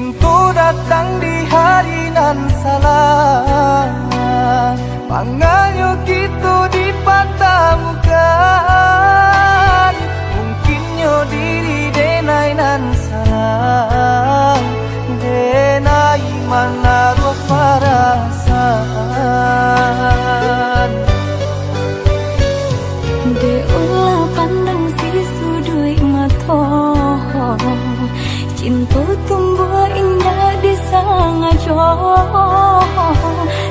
Cinta datang di hari nan salah, maknanya kita dipertemukan. Mungkinnya diri denai nan salah, denai mana ruh perasaan. De ulah pandang si sudui mata, cinta tumbuh indah di sangajo.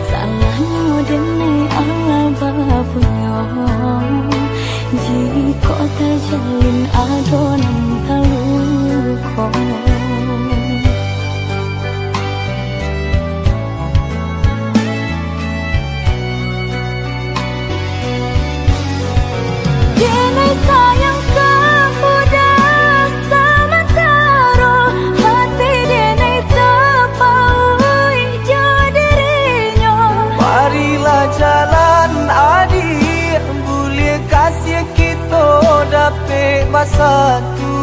Salahnya dene Allah bapunya, jika terjalin adonan taluko. Dene sayang kepada sementara, hati dene terpaui jadinya. Marilah jalan adik, boleh kasih kita dapat bersatu.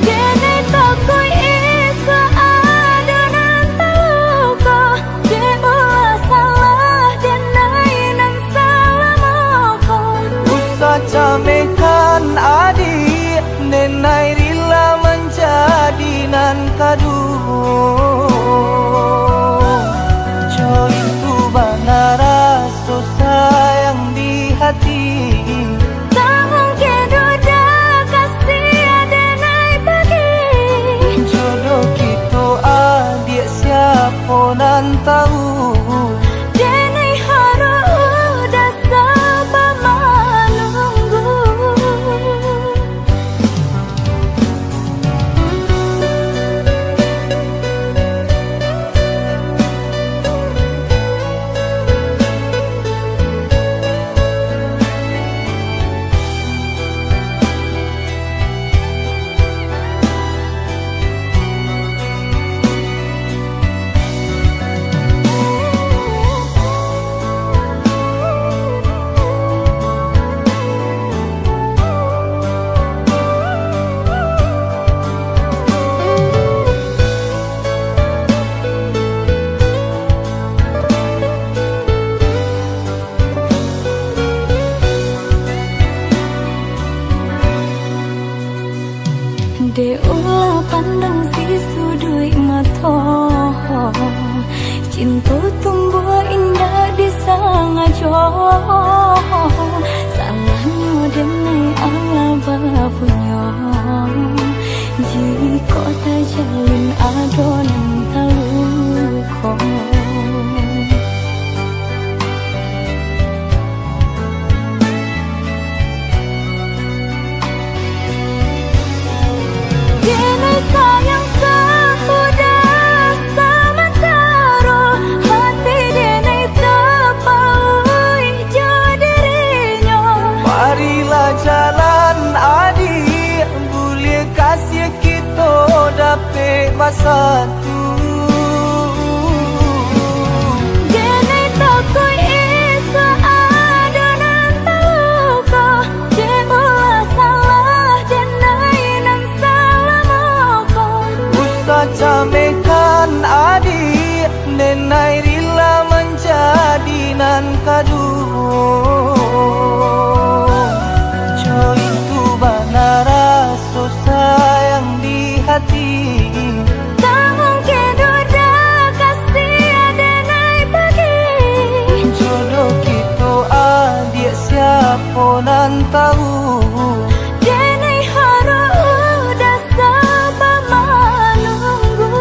Dene takui isa adonan taluka, de ulah salah denai nan salah moko. Usah camekan adik, nenai rila menjadi nan kadu. Jo itu benar rasa sayang di hati. Tak mungkin duda kasih denai bagi. Jodoh kita adik siapa nan tahu. Denai harus dah sabar menunggu. De ulah pandang si sudui mata, cinta tumbuh indah di sangajo. Salahnya dene Allah bapunya, jika terjalin adonan taluko. Dene sayang kepada sementara, hati dene terpaui jadinya. Marilah jalan adik, boleh kasih kita dapat bersatu. Dene takui isa adonan taluka, de ulah salah denai nan salah moko. Usah camekan adik, nenai rila menjadi nan kadu. Jo itu benar rasa sayang di hati. Tak mungkin duda kasih denai bagi. Jodoh kita adik siapa nan tahu. Denai harus dah sabar menunggu.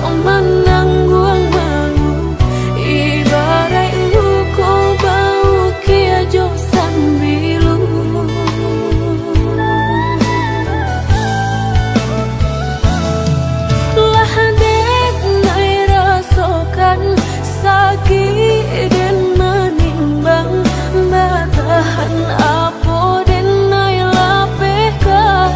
Acok menangguang malu ibarat luko bau kia jo sambilu. Lah dek nai rasakan sakit dan menimbang batahan apa dan nai lapehkan.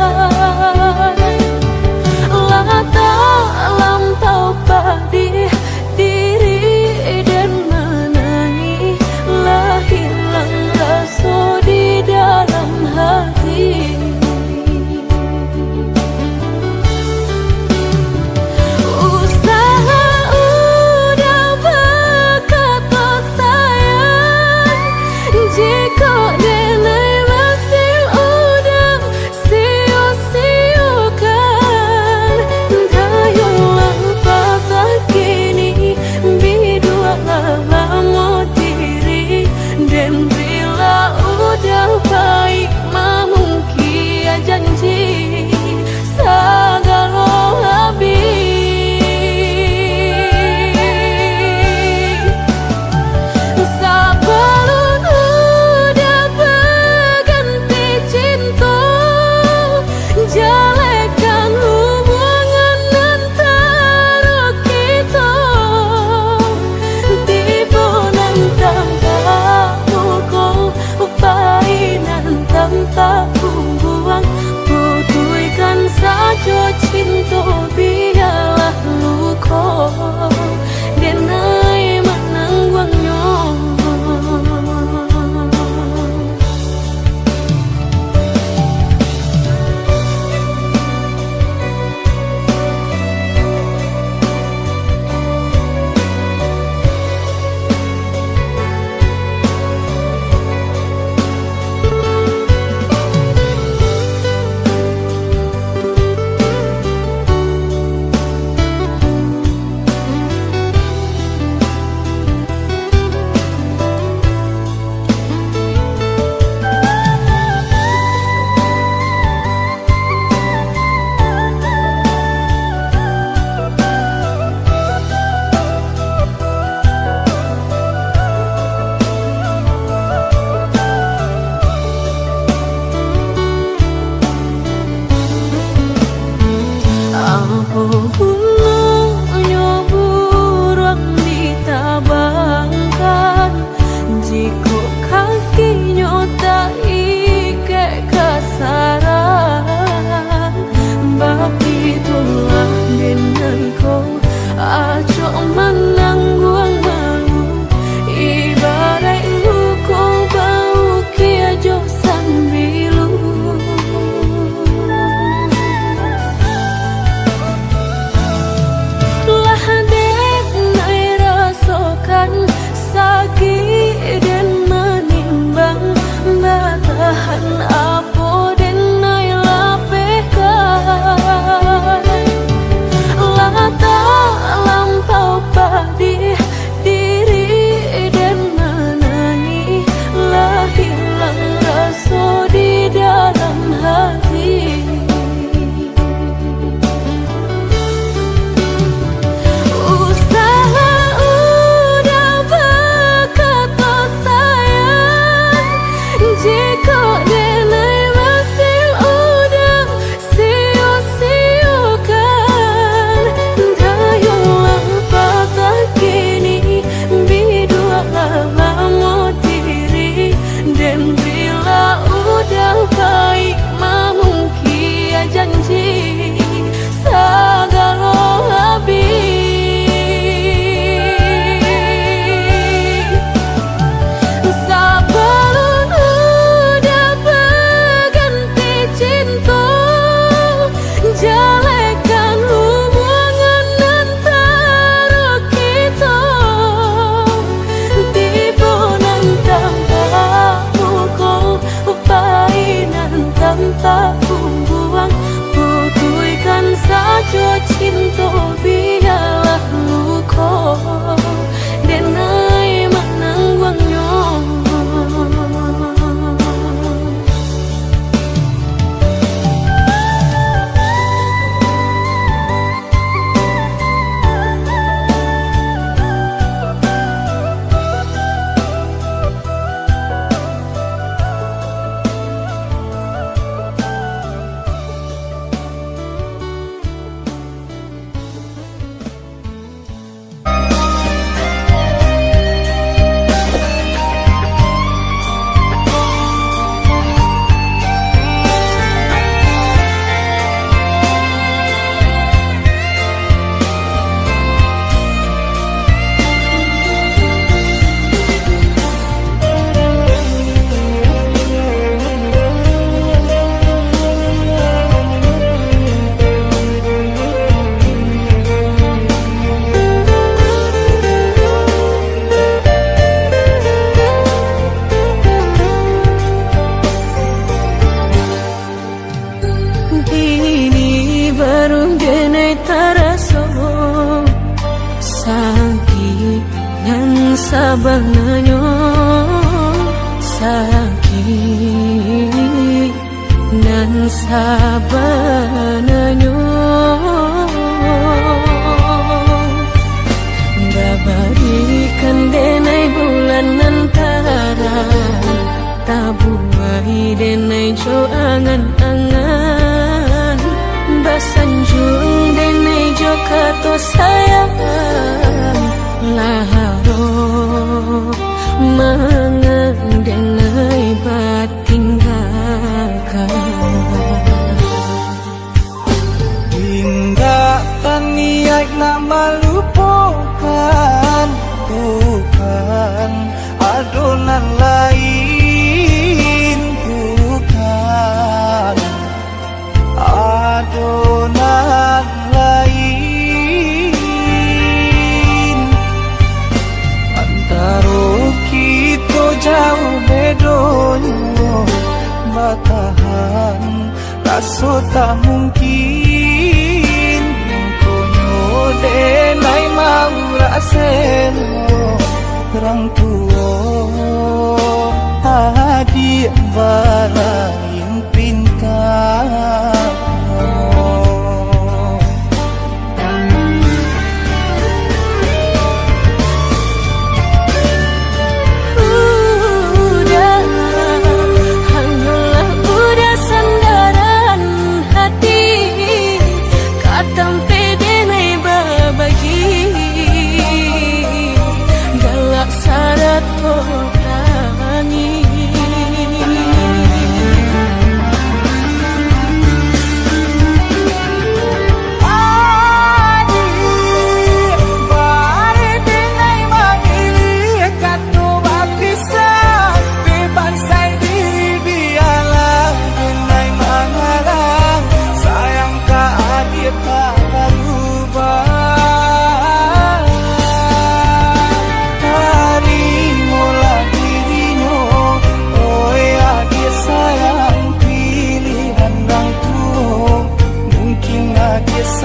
Lah tak lampau pedih diri dan menangi, lah hilang rasa di dalam hati. Usaha udah berkata sayang, jika denai masih udah sia-siakan. Dayulah patah kini bidua lama diri, dan bila udah baik mamungkia janji segala habis. Sebelum udah berganti cinta, jalekan hubungan antara kita. Tiba nantang pukul upainan tanpa buang, putuikan saja cinta biarlah luka denai menangguangnya. Apapun burung ditabangkan, jika kakinya tak ikat kasaran, bab itulah dengan kau acok menangguang malu ibarat luka bau kia jo sambilu. Lah dek nai rasakan sakit dan menimbang batahan apa dan nai lapehkan. Lah tak lampau pedih diri dan menangi, lah hilang rasa di dalam hati. Usaha udah berkata sayang, jika denai masih udah sia-siakan. Dayulah patah kini bidua lama diri, dan bila udah baik mamungkia janji segala habis. Sebelum udah berganti cinta, jalekan hubungan antara kita. Tiba nantang pukul upainan tanpa buang, putuikan saja cinta biarlah luka denai menangguangnya. sabananyo sakit nan sabananyo dabarikan denai bulan antara tabuai denai jo angan-angan basanjung denai jo kato sayang laharo mangan denai batinggalkan Indah taniak nak melupakan bukan adonan lain bukan adonan lain antara kita jauh bedonyo batahan rasa tak mungkin konyo denai mau raseno orang tua adik balain pintar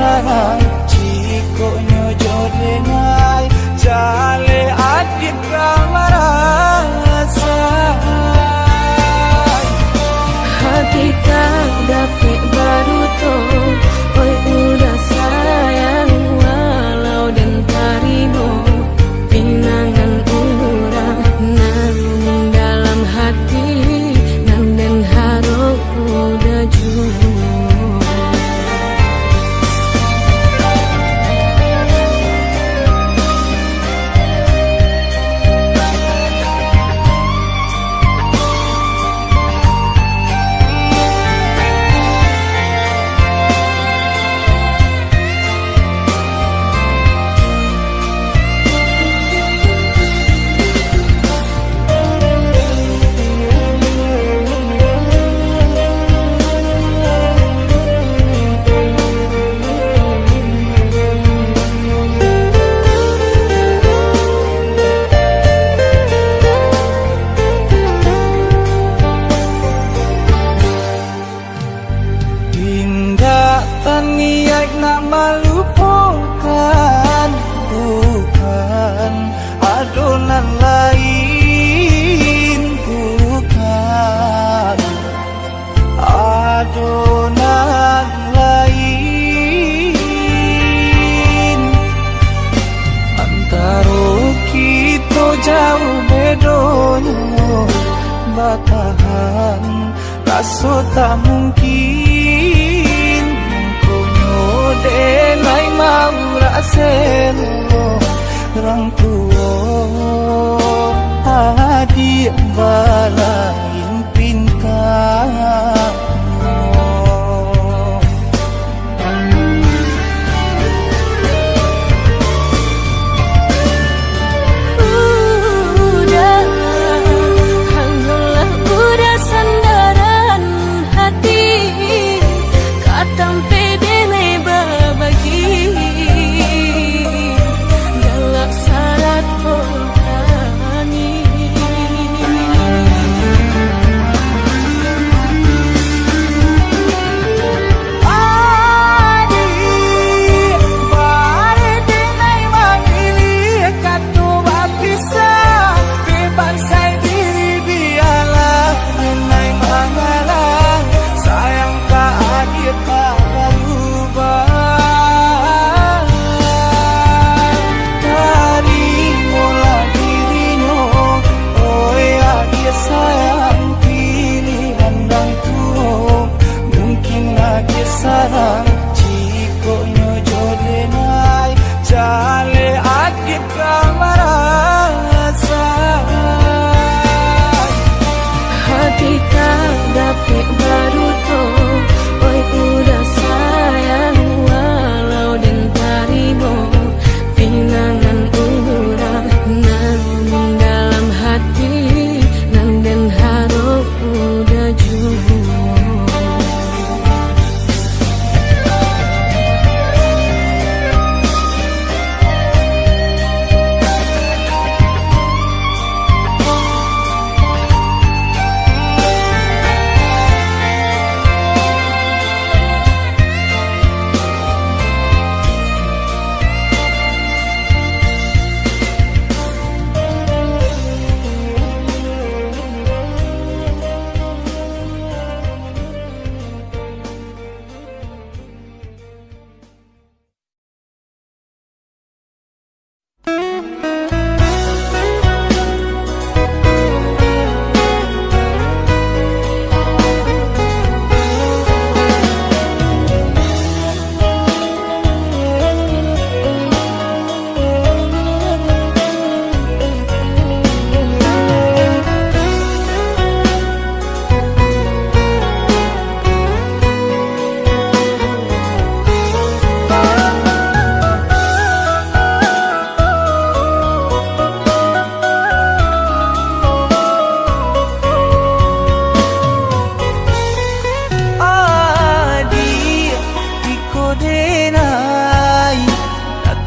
sarang cikonya jodenai jale adik ramarasa hati tak dapat baru toh oi udah sayang walau dan tarino pinangan urang nan dalam hati nan dan harap udah jujur niat nak melupakan bukan adonan lain bukan adonan lain antara kita jauh bedonyo batahan rasa tak mungkin denai mau raseno orang tua adik balain pintar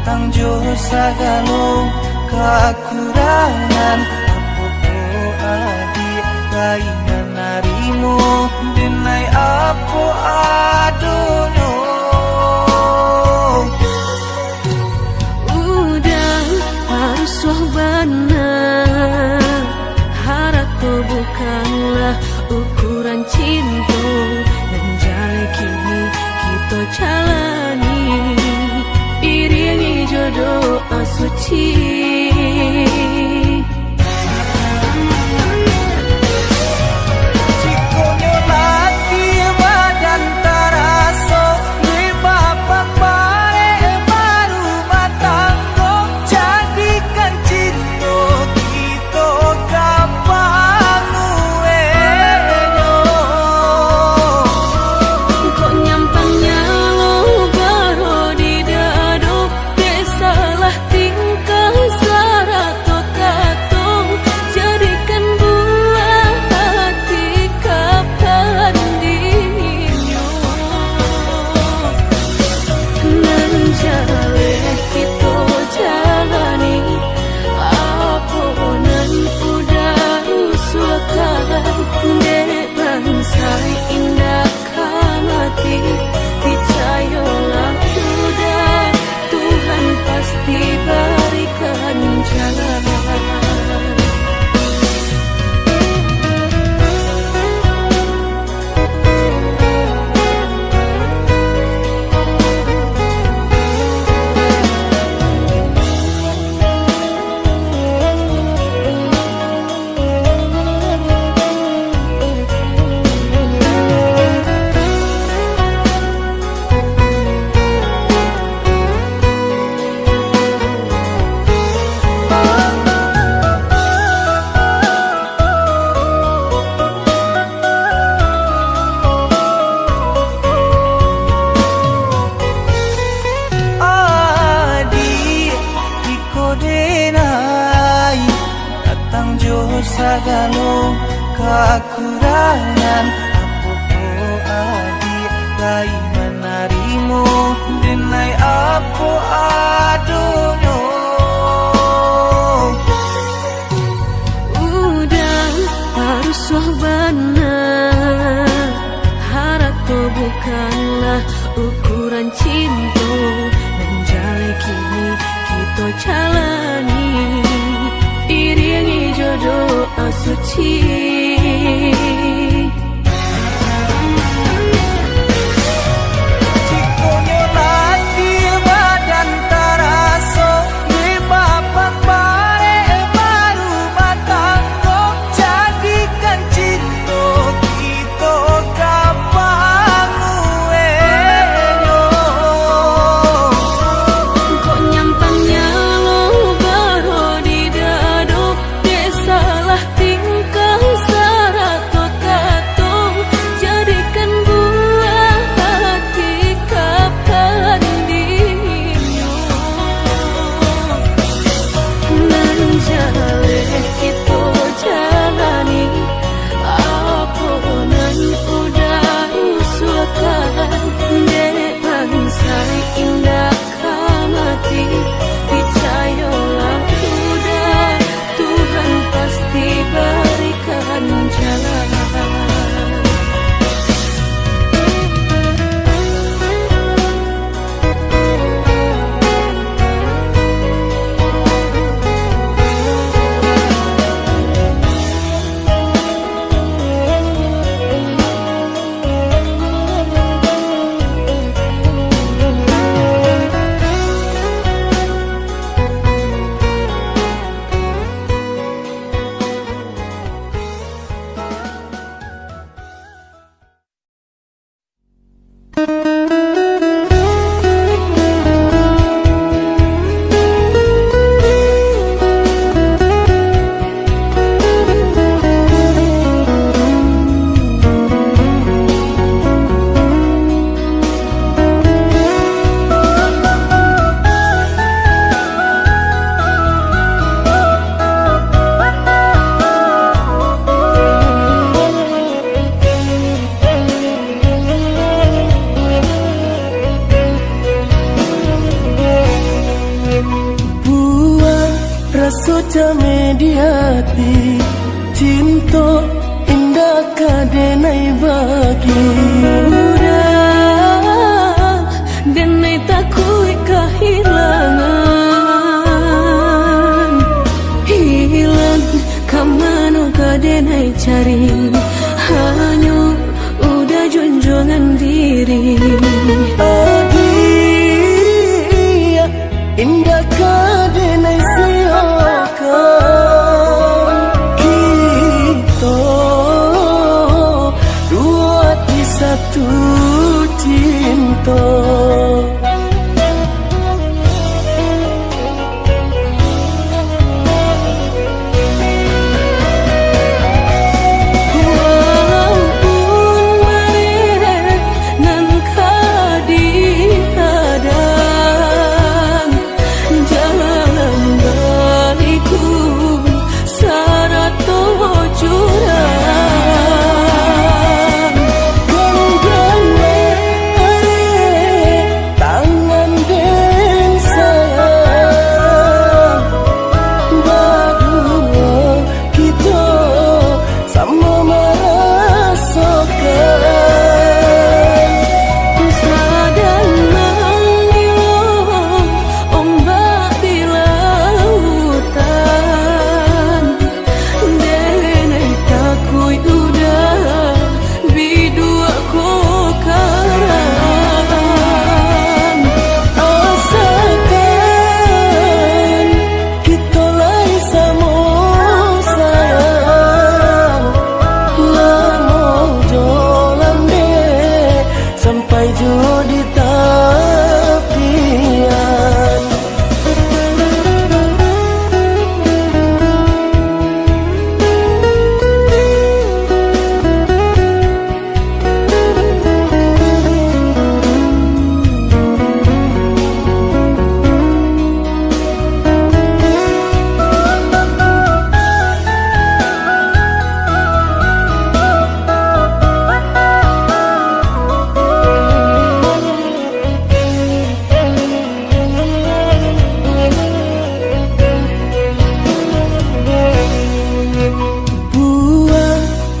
datang jo sagalo kekurangan apa adi kainan narimu denai apa adono. Udah harus benar, harap tuh bukanlah ukuran cinta, dan jalan kini kita jalani iringi jodoh suci. Cikonyo lagi badan taraso di bapak bae baru matanggo jadikan cinta kita gampang uenyo. Kok nyampangnya lo baru di dado, salah tingkah syarat kato, jadikan buah hati kapan dinyo. Nan jale kita jalani apa nan udah usulkan, dek bangsai indah kamati percayalah udah Tuhan pasti berikan jalan. Sagalo kekurangan apa adi kai menarimu denai apa adono. Udah harus benar, harap tuh bukanlah ukuran cinta, dan jalan kini kita jalani iringi jodoh suci. Cikonyo lagi badan taraso di bapak bae baru matanggo jadikan cinta kita gampang uenyo. Kok nyampangnya lo baru di dado, salah tingkah rasuca mediati cinta indah kadenai bagi udah denai takui kehilangan hilang kamanu kadenai cari hanya udah junjungan diri adia indah kadenai siakan kita dua di satu cinta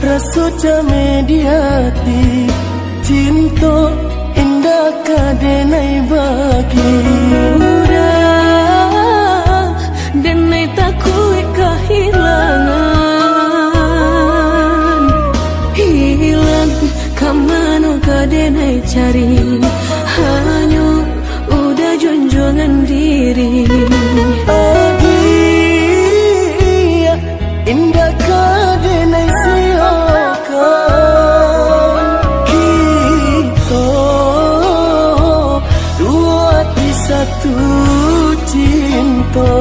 rasuca mediati cinta indah kadenai bagi udah denai takui kehilangan hilang kamanu kadenai cari hanya udah junjungan diri adia indah kadenai siakan kita dua di satu cinta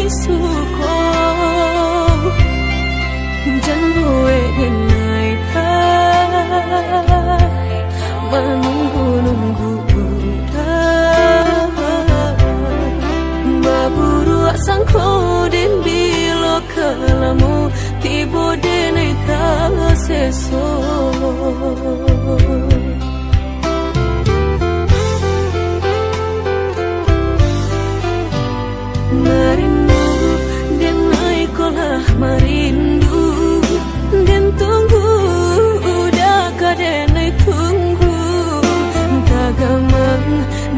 suko janwe denai dah menunggu baburu sangko den bilo kalamu tibo denai ta seso merindu denai kolah merindu dan tunggu udah kadenai tunggu tagamang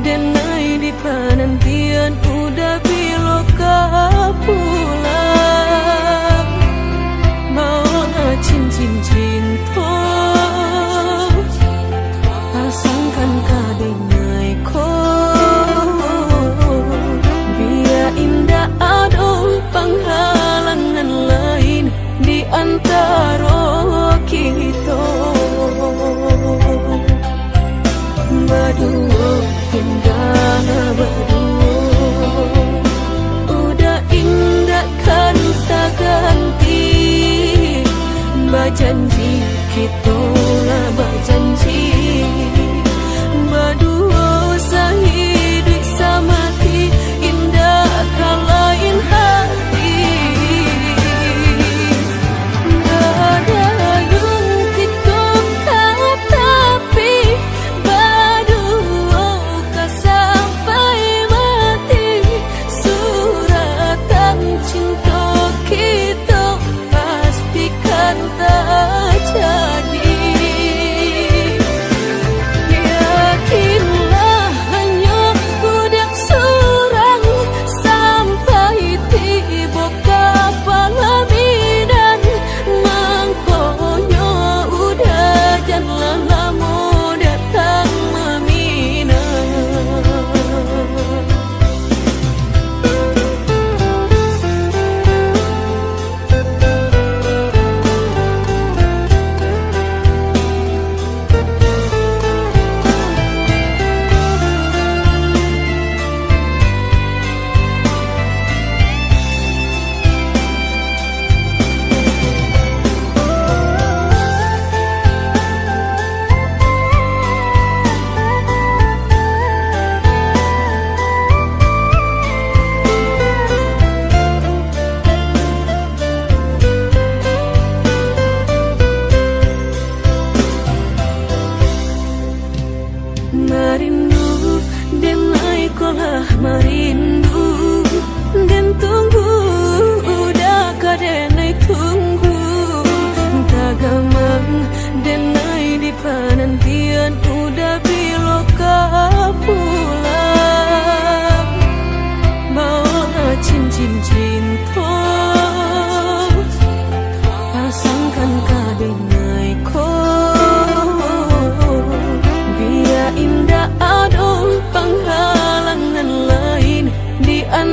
denai di penantian udah biloka pulang mau cincin cinta pasangkan kadenai ko biar indah ada penghalangan lain di antara kita berdua hingga berdua udah indah kan tak ganti berjanji kita lah berjanji berdua sehidup semati indah kan lain hati merindu denai kolah merindu dan tunggu udah kadenai tunggu tagamang denai di penantian udah biloka pulang bawa cincin cinta pasangkan kadenai ko biar indah ada penghalangan lain di antara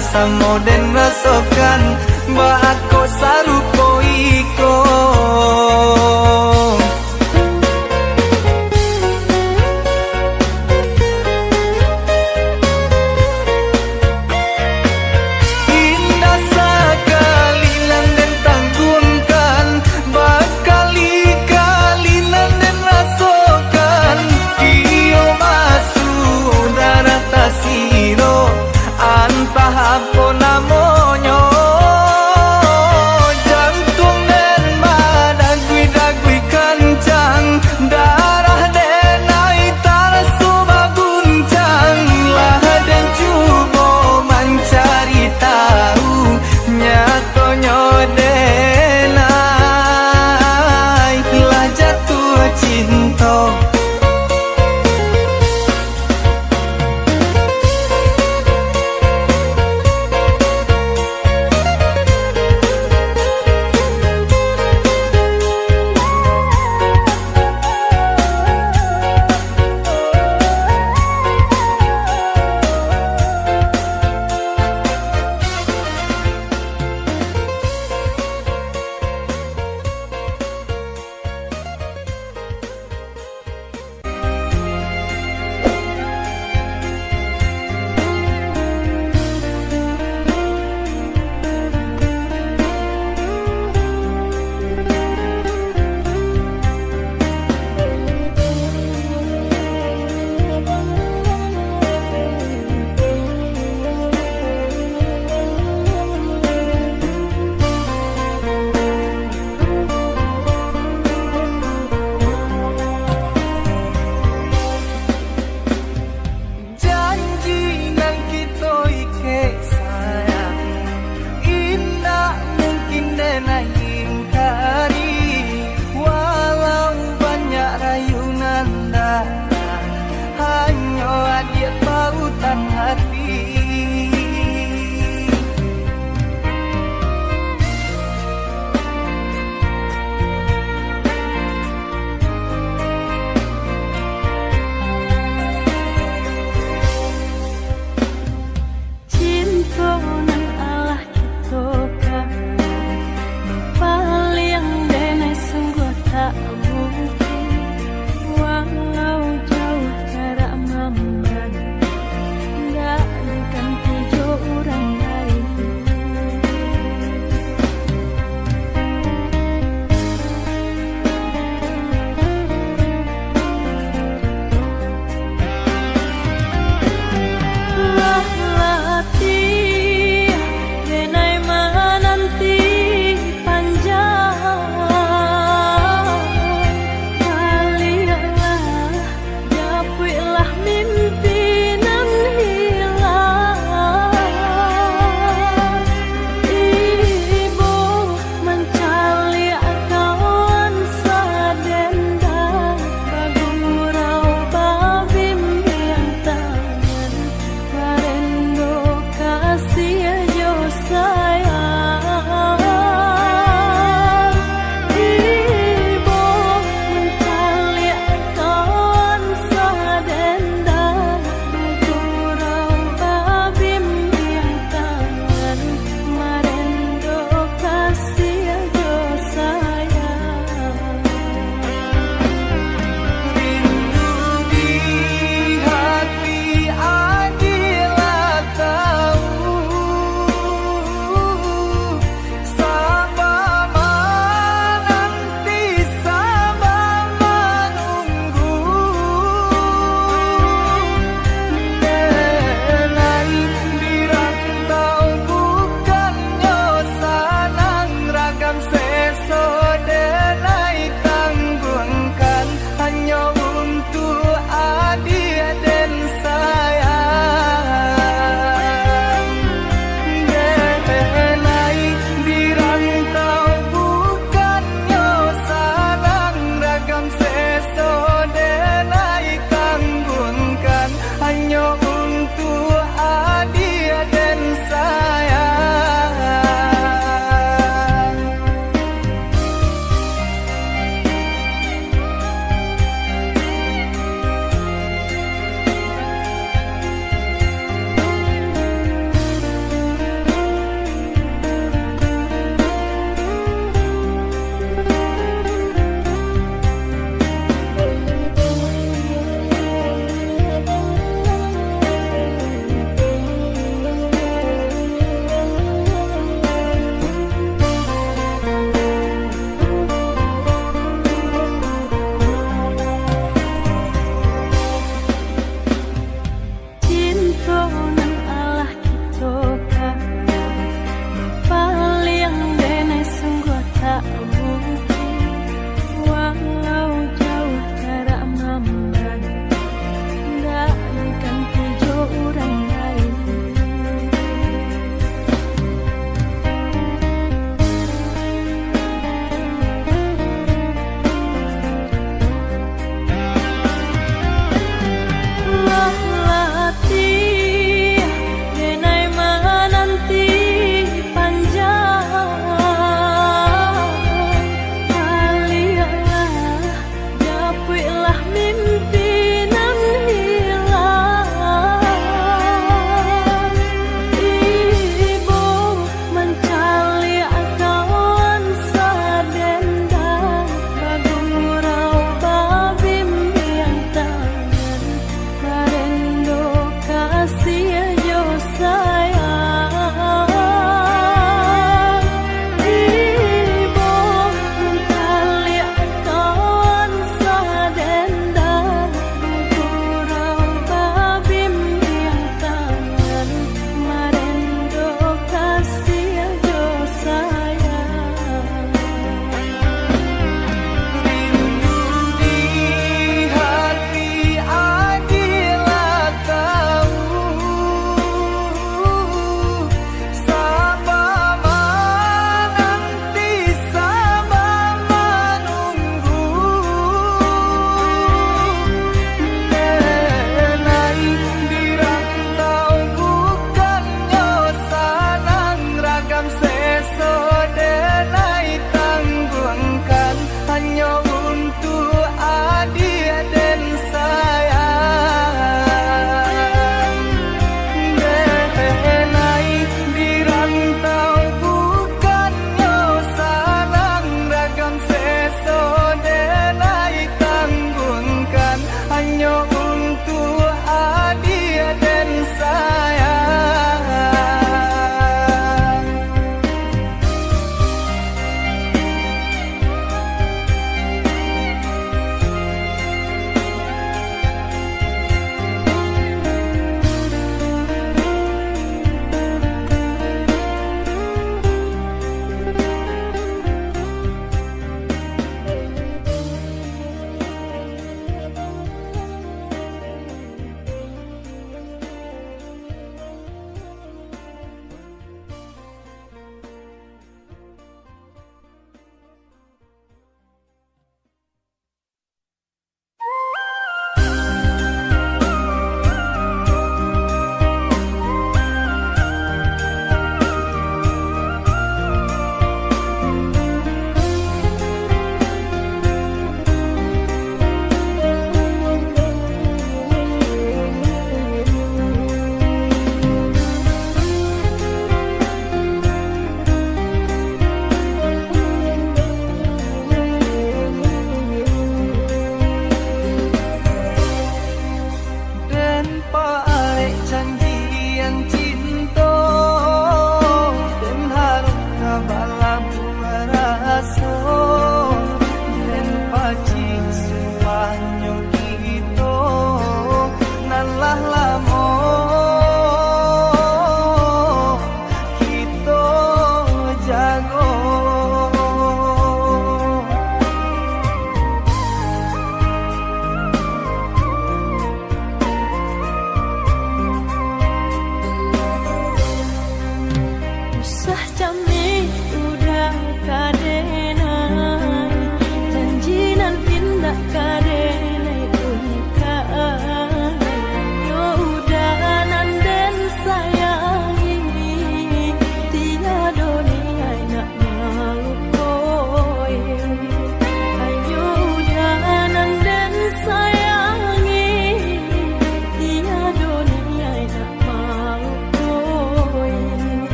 samo den rasakan ba ako sarupo iko. Hãy subscribe cho kênh Ghiền Mì Gõ để không bỏ lỡ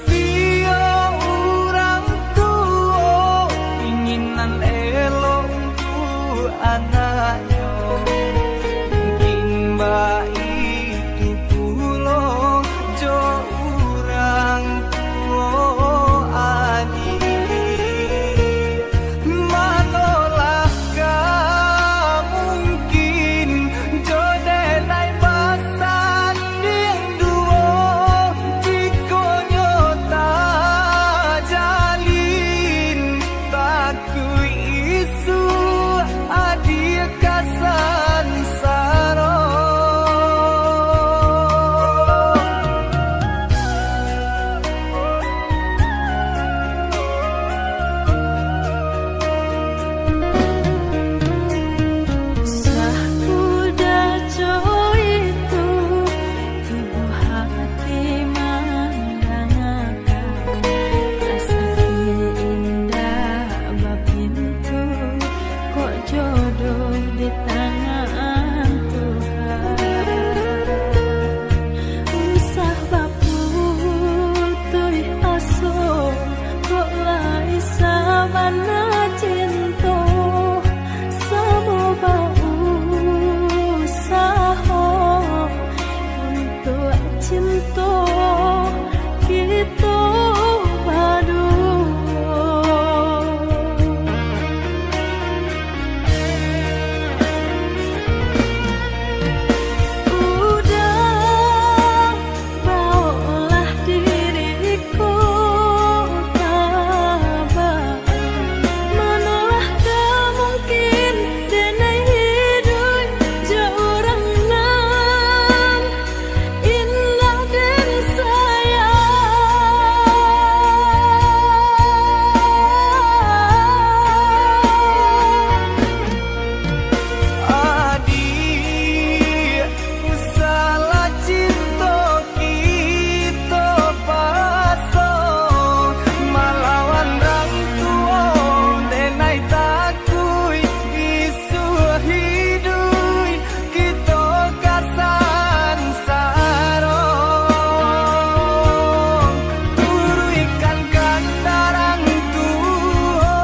setia orang tua inginan elok untuk anaknya mungkin mbak itu pulau jo orang tua adik manolah mungkin jodenai basan yang duo jika nyota jalin takui isu adik kasan saro Sah udah coy itu tubuh hati mendangakan rasa indah bapintu kok jodoh di tangan Tuhan usah baputuh aso kok lai sabana cinta samo bau usaha untuk cinta kita berdua. Udah bawalah diriku tabah manalah gak mungkin denai hidup seorang nan indah dan adik salah cinta kita paso malawan rang tua denai takui isu hidup kita kasan saro turuikan kandarang tua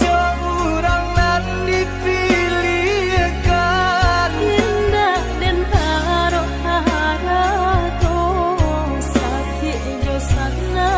jauh nan dipilihkan indah dan haro hara to sakit jo sana